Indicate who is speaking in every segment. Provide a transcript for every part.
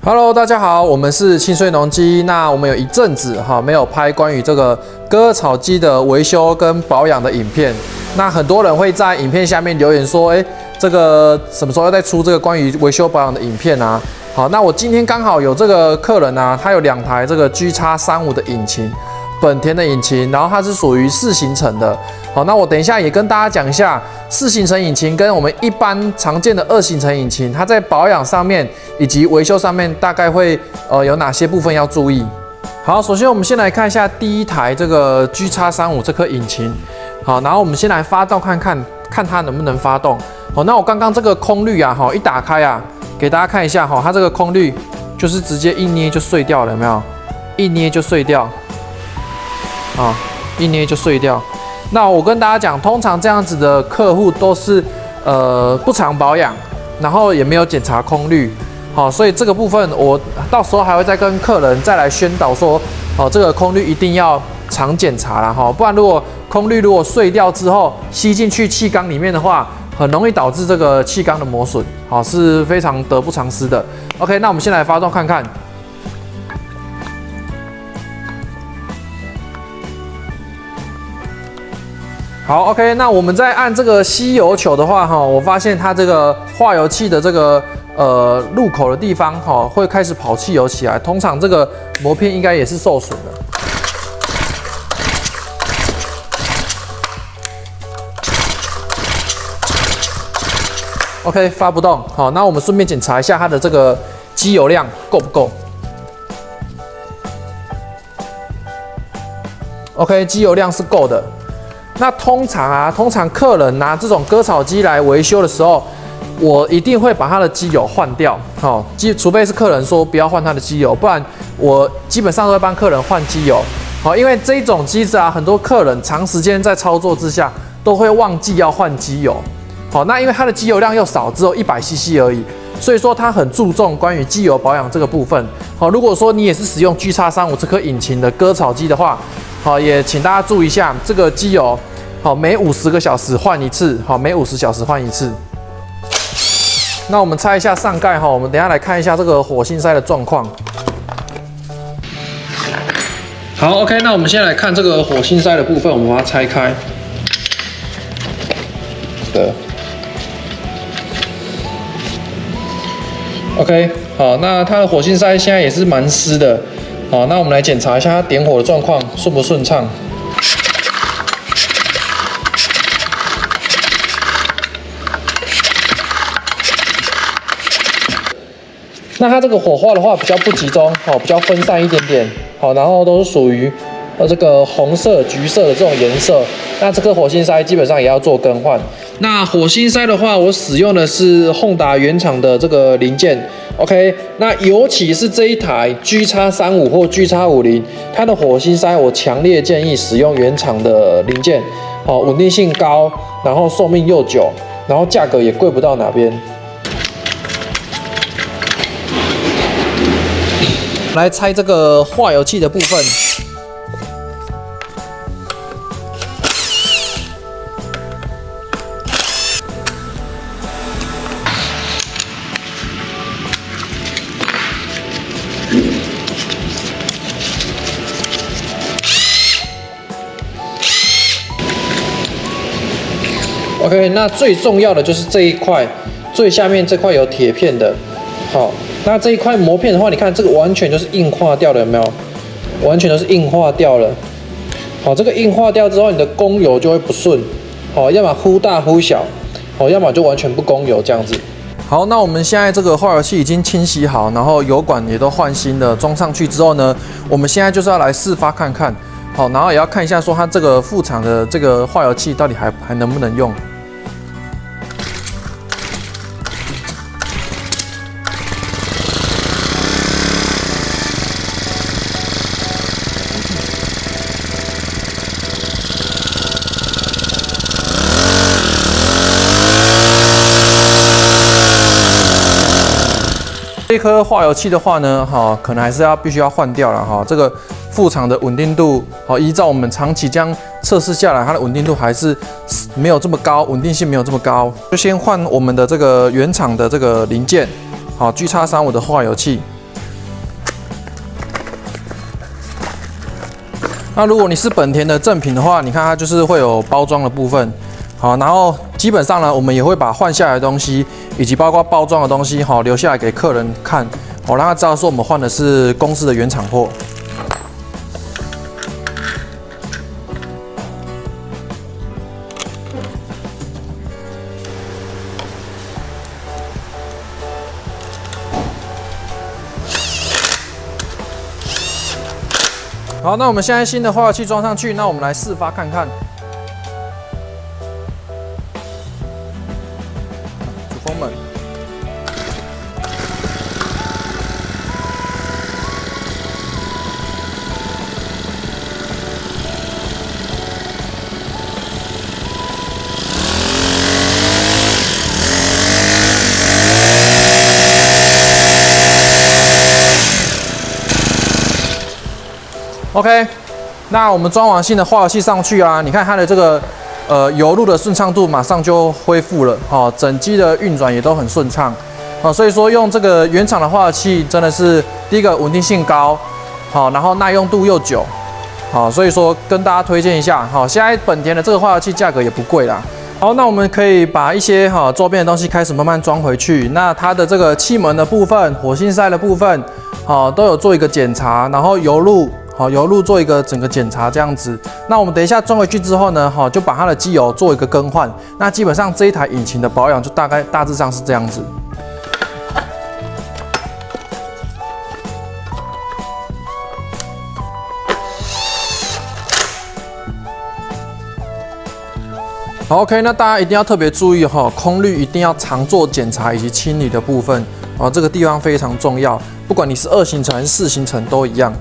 Speaker 1: Hello， 大家好，我们是清水农机。那我们有一阵子没有拍关于这个割耳草机的维修跟保养的影片。那很多人会在影片下面留言说，这个什么时候要再出这个关于维修保养的影片啊？好，那我今天刚好有这个客人啊，他有2台这个 GX35的引擎，本田的引擎，然后它是属于4行程的。好，那我等一下也跟大家讲一下4行程引擎跟我们一般常见的2行程引擎，它在保养上面以及维修上面大概会有哪些部分要注意。好，首先我们先来看一下第一台这个 GX35 这颗引擎。好，然后我们先来发动看它能不能发动。好，那我刚刚这个空滤啊，一打开啊，给大家看一下它这个空滤就是直接一捏就碎掉了，有没有？一捏就碎掉，啊，一捏就碎掉。那我跟大家讲，通常这样子的客户都是不常保养，然后也没有检查空滤，好，所以这个部分我到时候还会再跟客人再来宣导说，这个空滤一定要常检查啦，不然如果空滤如果碎掉之后吸进去气缸里面的话，很容易导致这个气缸的磨损，好，是非常得不偿失的。OK， 那我们先来发动看看。好 ，OK， 那我们在按这个吸油球的话，我发现它这个化油器的这个入口的地方，会开始跑汽油起来。通常这个膜片应该也是受损的。OK， 发不动。好，那我们顺便检查一下它的这个机油量够不够。OK， 机油量是够的。那通常客人拿这种割耳草机来维修的时候，我一定会把它的机油换掉，除非是客人说不要换它的机油，不然我基本上都会帮客人换机油，好，因为这种机子啊，很多客人长时间在操作之下都会忘记要换机油，好，那因为它的机油量又少，只有100cc 而已，所以说它很注重关于机油保养这个部分，好，如果说你也是使用 GX35 这颗引擎的割耳草机的话，好，也请大家注意一下这个机油。好，每50个小时换一次。好，每50小时换一次。那我们拆一下上盖哈，我们等一下来看一下这个火星塞的状况。好 ，OK， 那我们先来看这个火星塞的部分，我们把它拆开。OK， 好，那它的火星塞现在也是蛮湿的。好，那我们来检查一下它点火的状况顺不顺畅。那它这个火花的话比较不集中，比较分散一点点，好，然后都是属于这个红色、橘色的这种颜色。那这颗火星塞基本上也要做更换。那火星塞的话，我使用的是Honda原厂的这个零件 ，OK。那尤其是这一台 GX35 或 GX50， 它的火星塞我强烈建议使用原厂的零件，好，稳定性高，然后寿命又久，然后价格也贵不到哪边。来拆这个化油器的部分。OK， 那最重要的就是这一块，最下面这块有铁片的，好。那这一块膜片的话，你看这个完全就是硬化掉了，有没有？完全都是硬化掉了。好，这个硬化掉之后，你的供油就会不顺。好，要么忽大忽小，好，要么就完全不供油这样子。好，那我们现在这个化油器已经清洗好，然后油管也都换新的，装上去之后呢，我们现在就是要来试发看看。好，然后也要看一下说它这个副厂的这个化油器到底还能不能用。这颗化油器的话呢，可能还是必须要换掉了哈。这个副厂的稳定度，依照我们长期这样测试下来，它的稳定度还是没有这么高，稳定性没有这么高。就先换我们的这个原厂的这个零件，好 ，GX35的化油器。那如果你是本田的正品的话，你看它就是会有包装的部分，好，然后基本上呢，我们也会把换下来的东西，以及包括包装的东西，好留下来给客人看，好让他知道说我们换的是公司的原厂货。好，那我们现在新的化油器装上去，那我们来试发看看。主风门。OK， 那我们装完新的化油器上去啊，你看它的这个油路的顺畅度马上就恢复了，哦，整机的运转也都很顺畅，哦，所以说用这个原厂的化油器真的是第一个稳定性高，好，然后耐用度又久，好，所以说跟大家推荐一下，好，现在本田的这个化油器价格也不贵啦。好，那我们可以把一些周边的东西开始慢慢装回去。那它的这个气门的部分、火星塞的部分，都有做一个检查，然后油路做一个整个检查这样子。那我们等一下装回去之后呢，就把它的机油做一个更换。那基本上这一台引擎的保养就大致上是这样子。好 ，OK， 那大家一定要特别注意空滤一定要常做检查以及清理的部分，这个地方非常重要。不管你是2行程还是4行程都一样。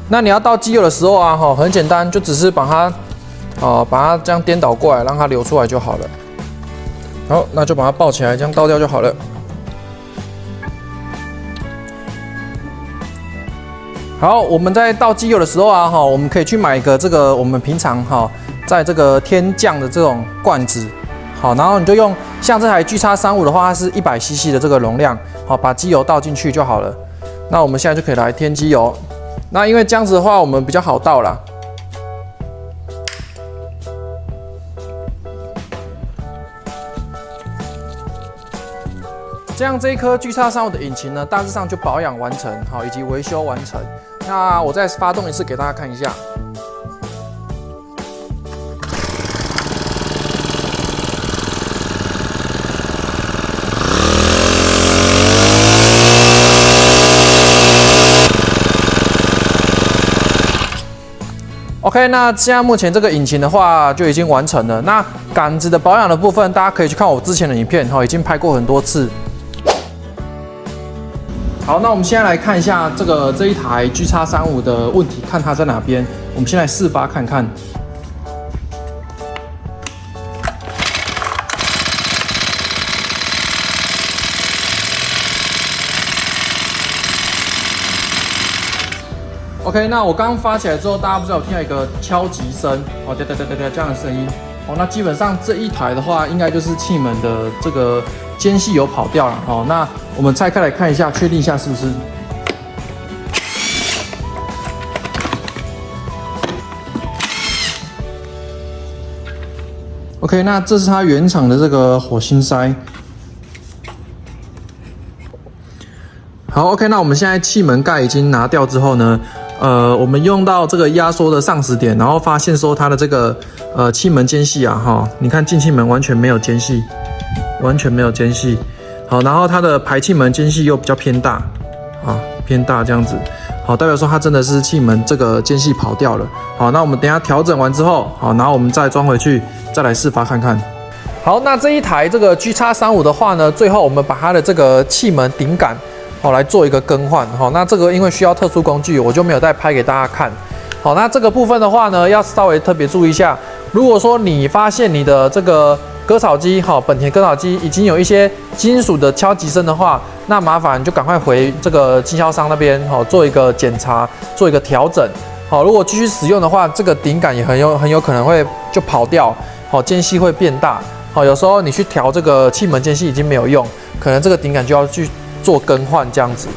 Speaker 1: 那你要倒机油的时候啊，很简单，就只是把它这样颠倒过来，让它流出来就好了。好，那就把它抱起来，这样倒掉就好了。好，我们在倒机油的时候啊，我们可以去买一个这个我们平常在这个天降的这种罐子，好，然后你就用像这台 GX35 的话，它是100cc 的这个容量，好，把机油倒进去就好了。那我们现在就可以来添机油。那因为这样子的话，我们比较好倒啦。这样这一颗 GX35 的引擎呢，大致上就保养完成，好，以及维修完成。那我再发动一次给大家看一下。OK， 那现在目前这个引擎的话就已经完成了。那杆子的保养的部分，大家可以去看我之前的影片，已经拍过很多次。好，那我们现在来看一下这一台 GX35 的问题，看它在哪边。我们先来试发看看。OK， 那我刚刚发起来之后，大家不知道有听到一个敲击声，对这样的声音，那基本上这一台的话，应该就是气门的这个间隙有跑掉了，那我们拆开来看一下，确定一下是不是。OK， 那这是它原厂的这个火星塞。好 ，OK， 那我们现在气门盖已经拿掉之后呢？我们用到这个压缩的上齿点，然后发现说它的这个气门间隙啊，你看进气门完全没有间隙，完全没有间隙。好，然后它的排气门间隙又比较偏大，偏大这样子。好，代表说它真的是气门这个间隙跑掉了。好，那我们等一下调整完之后，好，然后我们再装回去，再来试发看看。好，那这一台这个 GX35 的话呢，最后我们把它的这个气门顶杆。来做一个更换，那这个因为需要特殊工具，我就没有再拍给大家看。好，那这个部分的话呢，要稍微特别注意一下。如果说你发现你的这个割草机，本田割草机已经有一些金属的敲击声的话，那麻烦就赶快回这个经销商那边，做一个检查，做一个调整。好，如果继续使用的话，这个顶杆也很有可能会就跑掉，间隙会变大。好，有时候你去调这个气门间隙已经没有用，可能这个顶杆就要去做更换这样子。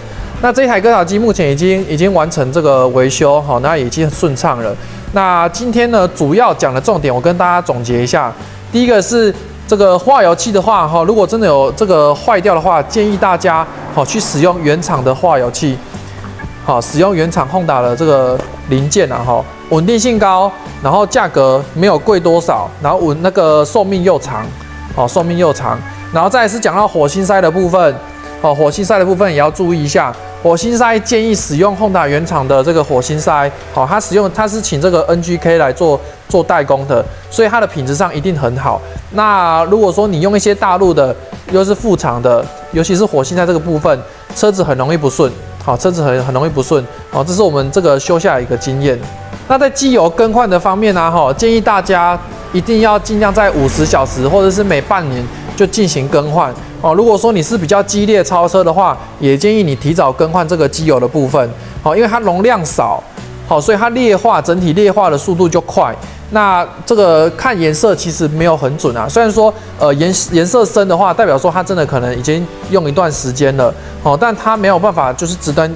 Speaker 1: 那这一台割草机目前已经完成这个维修，好，那已经很顺畅了。那今天呢，主要讲的重点，我跟大家总结一下。第一个是这个化油器的话，哈，如果真的有这个坏掉的话，建议大家好去使用原厂的化油器，好，使用原厂Honda的这个零件啊，哈，稳定性高，然后价格没有贵多少，然后那个寿命又长，好，寿命又长。然后再来是讲到火星塞的部分，好，火星塞的部分也要注意一下。火星塞建议使用Honda原厂的这个火星塞，好，它是请这个 NGK 来做代工的，所以它的品质上一定很好。那如果说你用一些大陆的，又是副厂的，尤其是火星塞这个部分，车子很容易不顺，好，车子很容易不顺，好，这是我们这个修下来一个经验。那在机油更换的方面呢，哈，建议大家一定要尽量在50小时或者是每半年就进行更换。哦，如果说你是比较激烈超车的话，也建议你提早更换这个机油的部分，好，因为它容量少，好，所以它整体劣化的速度就快。那这个看颜色其实没有很准啊，虽然说颜色深的话，代表说它真的可能已经用一段时间了，哦，但它没有办法就是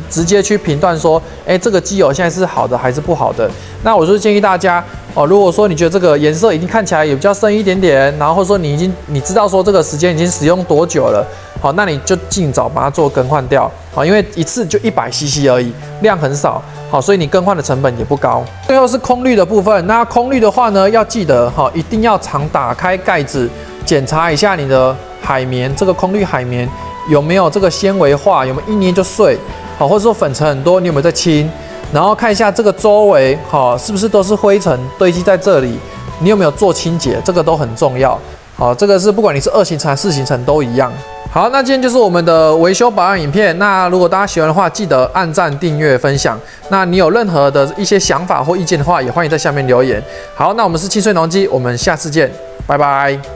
Speaker 1: 直接去评断说，这个机油现在是好的还是不好的。那我就建议大家，哦，如果说你觉得这个颜色已经看起来也比较深一点点，然后或者说你知道说这个时间已经使用多久了，好，那你就尽早把它做更换掉，好，因为一次就100cc而已，量很少。好，所以你更换的成本也不高。最后是空滤的部分，那空滤的话呢，要记得哈，一定要常打开盖子，检查一下你的海绵，这个空滤海绵有没有这个纤维化，有没有一捏就碎，好，或者说粉尘很多，你有没有在清？然后看一下这个周围，好，是不是都是灰尘堆积在这里，你有没有做清洁，这个都很重要。好，这个是不管你是2行程还是4行程都一样。好，那今天就是我们的维修保养影片。那如果大家喜欢的话，记得按赞、订阅、分享。那你有任何的一些想法或意见的话，也欢迎在下面留言。好，那我们是清水农机，我们下次见，拜拜。